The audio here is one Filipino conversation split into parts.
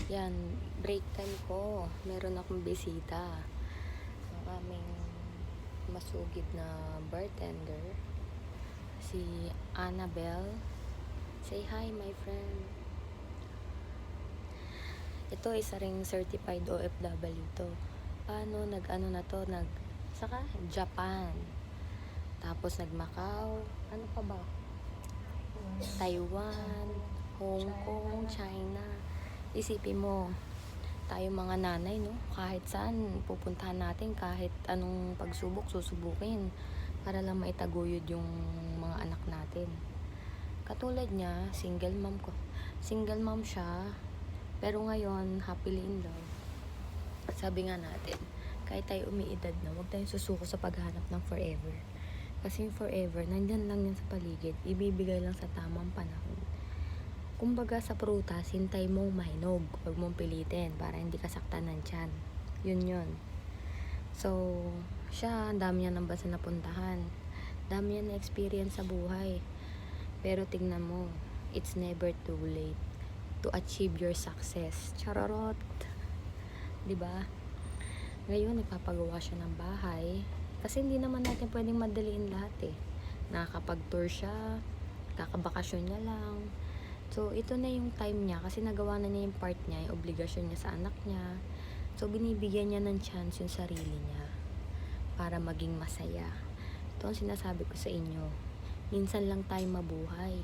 Yan, break time ko. Meron akong bisita. Ang aming masugid na bartender, si Annabelle. Say hi, my friend. Ito isa ring certified OFW to. Paano nag-ano na to? Saka Japan. Tapos nag-Macau. Ano pa ba? Taiwan, Hong Kong, China. Isipin mo, tayo mga nanay, no? Kahit saan pupuntahan natin, kahit anong pagsubok, susubukin para lang maitaguyod yung mga anak natin. Katulad niya, single mom ko. Single mom siya, pero ngayon, happily in love. Sabi nga natin, kahit tayo umiidad na, huwag tayong susuko sa paghanap ng forever. Kasi yung forever, nandyan lang yan sa paligid, ibibigay lang sa tamang panahon. Kumbaga sa prutas, hintay mong mahinog. Huwag mong pilitin para hindi ka saktan ng tiyan. Yun. So, siya, ang dami niya ng bansa napuntahan. Dami niya na experience sa buhay. Pero tingnan mo, it's never too late to achieve your success. Chararot! Diba? Ngayon, nagpapagawa siya ng bahay. Kasi hindi naman natin pwedeng madaliin lahat eh. Nakakapag-tour siya, kakabakasyon niya lang. So, ito na yung time niya kasi nagawa na niya yung part niya, yung obligasyon niya sa anak niya. So, binibigyan niya ng chance yung sarili niya para maging masaya. Ito ang sinasabi ko sa inyo. Minsan lang tayo mabuhay.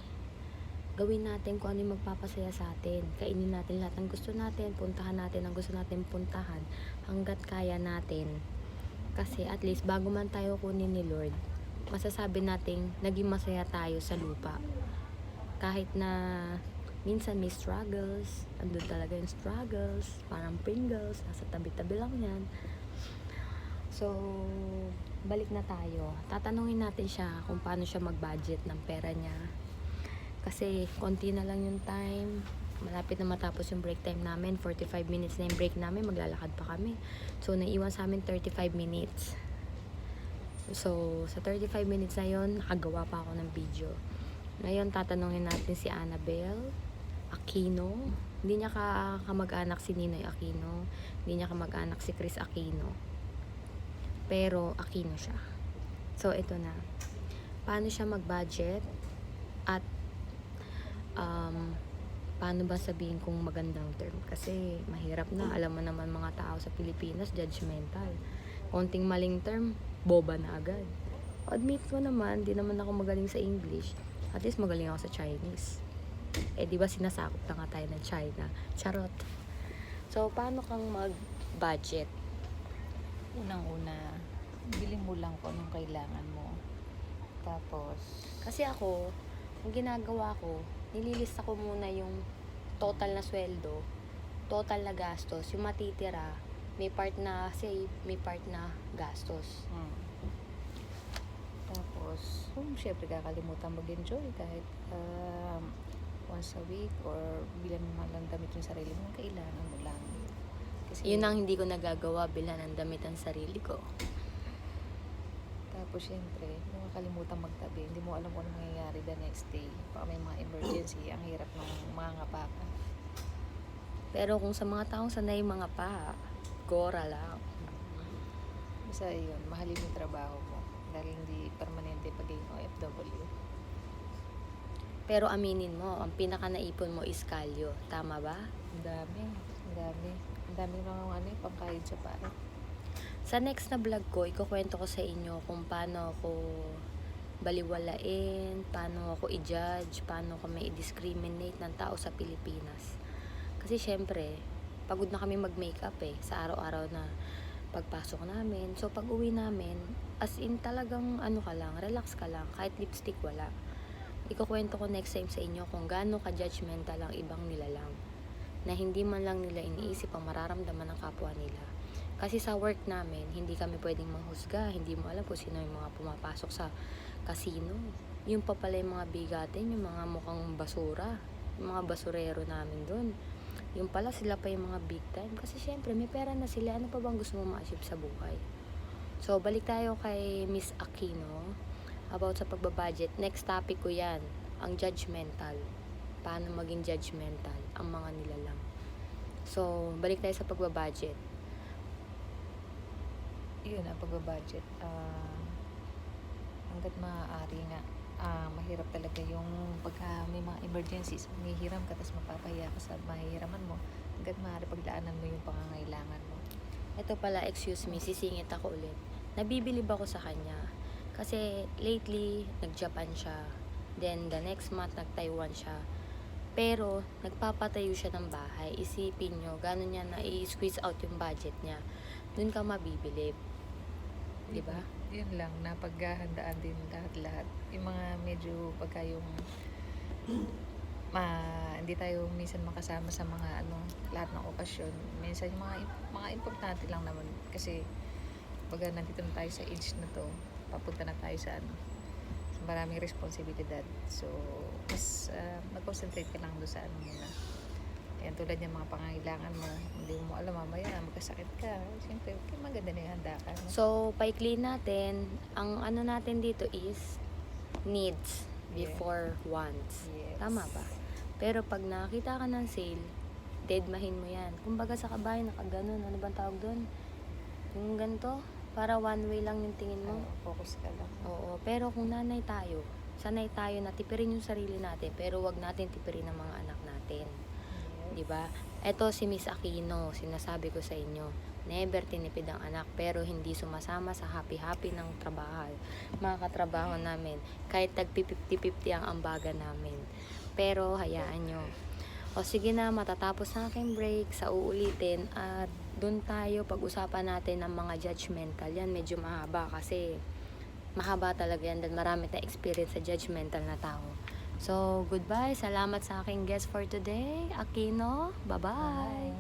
Gawin natin kung ano yung magpapasaya sa atin. Kainin natin lahat ng gusto natin. Puntahan natin ang gusto natin puntahan hanggat kaya natin. Kasi at least bago man tayo kunin ni Lord, masasabi nating naging masaya tayo sa lupa. Kahit na minsan may struggles, andun talaga yung struggles, parang Pringles, nasa tabi-tabi lang yan. So, balik na tayo. Tatanungin natin siya kung paano siya mag-budget ng pera niya. Kasi konti na lang yung time. Malapit na matapos yung break time namin. 45 minutes na yung break namin. Maglalakad pa kami. So, naiwan sa amin 35 minutes. So, sa 35 minutes na yun, nakagawa pa ako ng video. Ngayon, tatanungin natin si Annabelle Aquino. Hindi niya kamag-anak si Ninoy Aquino. Hindi niya kamag-anak si Chris Aquino. Pero, Aquino siya. So, ito na. Paano siya mag-budget? At, paano ba sabihin kung magandang term? Kasi, mahirap na. Alam mo naman mga tao sa Pilipinas, judgmental. Konting maling term, boba na agad. Admit ko naman, di naman ako magaling sa English. At least magaling ako sa Chinese. Eh, di ba sinasakop na nga tayo ng China? Charot. So, paano kang mag-budget? Unang-una, bili mo lang kung anong kailangan mo. Tapos, Kasi ako, ang ginagawa ko, nililista ko muna yung total na sweldo, total na gastos, yung matitira, may part na save, may part na gastos. tapos, syempre kakalimutan mag-enjoy kahit once a week or bilan mo man lang damit yung sarili mo, kailangan mo lang. Kasi, Yun ang hindi ko nagagawa, bilhan ng damit ang sarili ko. tapos syempre, hindi mo kalimutan magtabi. Hindi mo alam kung ano mangyayari the next day. Baka may mga emergency, ang hirap ng mga ngapakan. Pero kung sa mga taong sanay mga pa, gora lang. Basta yun, mahalin yung trabaho mo. Dahil hindi permanente pagiging OFW. Pero aminin mo, ang pinaka naipon mo is kalyo. Tama ba? Ang dami. Ang dami. Ang dami ng pangkayod sa pare. Sa next na vlog ko, ikukwento ko sa inyo kung paano ako baliwalain, paano ako i-judge, paano ako may i-discriminate ng tao sa Pilipinas. Kasi syempre, pagod na kami mag-makeup sa araw-araw na pagpasok namin. So, pag uwi namin, as in talagang relax ka lang, kahit lipstick wala. Ikukwento ko next time sa inyo kung gaano ka-judgmental ang ibang nilalang na hindi man lang nila iniisip ang mararamdaman ng kapwa nila. Kasi sa work namin, hindi kami pwedeng manghusga. Hindi mo alam kung sino yung mga pumapasok sa casino. Yung pa pala yung mga bigatin, yung mga mukhang basura. Yung mga basurero namin doon. Yung pala sila pa yung mga big time. Kasi syempre, may pera na sila. Ano pa bang gusto mo ma-achieve sa buhay? So, balik tayo kay Miss Aquino. About sa pagbabudget. Next topic ko yan. Ang judgmental. Paano maging judgmental ang mga nilalang. So, balik tayo sa pagbabudget. Yun ang pagbabudget. Hanggat maaari nga, mahirap talaga yung pagka may mga emergencies, mahihiram ka, tapos mapapahiya ka sa mahihiraman mo. Hanggat maaari paglaanan mo yung pangangailangan mo. Ito pala, excuse me, sisingit ako ulit. Nabibilib ako sa kanya. Kasi lately, nag-Japan siya. Then, the next month, nag-Taiwan siya. Pero, nagpapatayo siya ng bahay. Isipin nyo, gano'n niya na i-squeeze out yung budget niya. Doon ka mabibilib. Diba? Yun lang, napaghahandaan din lahat-lahat. Yung mga medyo pagka yung hindi tayo minsan makasama sa mga lahat ng okasyon. Minsan yung mga importante lang naman kasi pag nandito na tayo sa age na to, papunta na tayo sa sa maraming responsibilidad. So, mas mag-concentrate ka lang doon sa muna. Ayan, tulad yung mga pangangailangan mo, hindi mo alam mamaya, magkasakit ka. Siyempre, maganda na yung handa ka. No? So, paikli natin, ang ano natin dito is needs before wants. Yes. Tama ba? Pero pag nakita ka ng sale, deadmahin mo yan. Kumbaga sa kabahay, nakaganon. Ano bang tawag doon? Yung ganito, para one way lang yung tingin mo. Focus ka lang. Oo, pero kung nanay tayo, sanay tayo na tipirin yung sarili natin, pero wag natin tipirin ang mga anak natin. Yes. 'Di ba? Eto si Miss Aquino, sinasabi ko sa inyo, never tinipid ang anak pero hindi sumasama sa happy-happy ng trabaho. Mga katrabaho namin, kahit tag 50-50 ang ambagan namin. Pero hayaan nyo. O sige na, matatapos na aking break sa uulitin at doon tayo pag-usapan natin ng mga judgmental. Yan medyo mahaba kasi mahaba talaga yan dahil marami na experience sa judgmental na tao. So, goodbye. Salamat sa aking guest for today, Aquino. Bye-bye. Bye.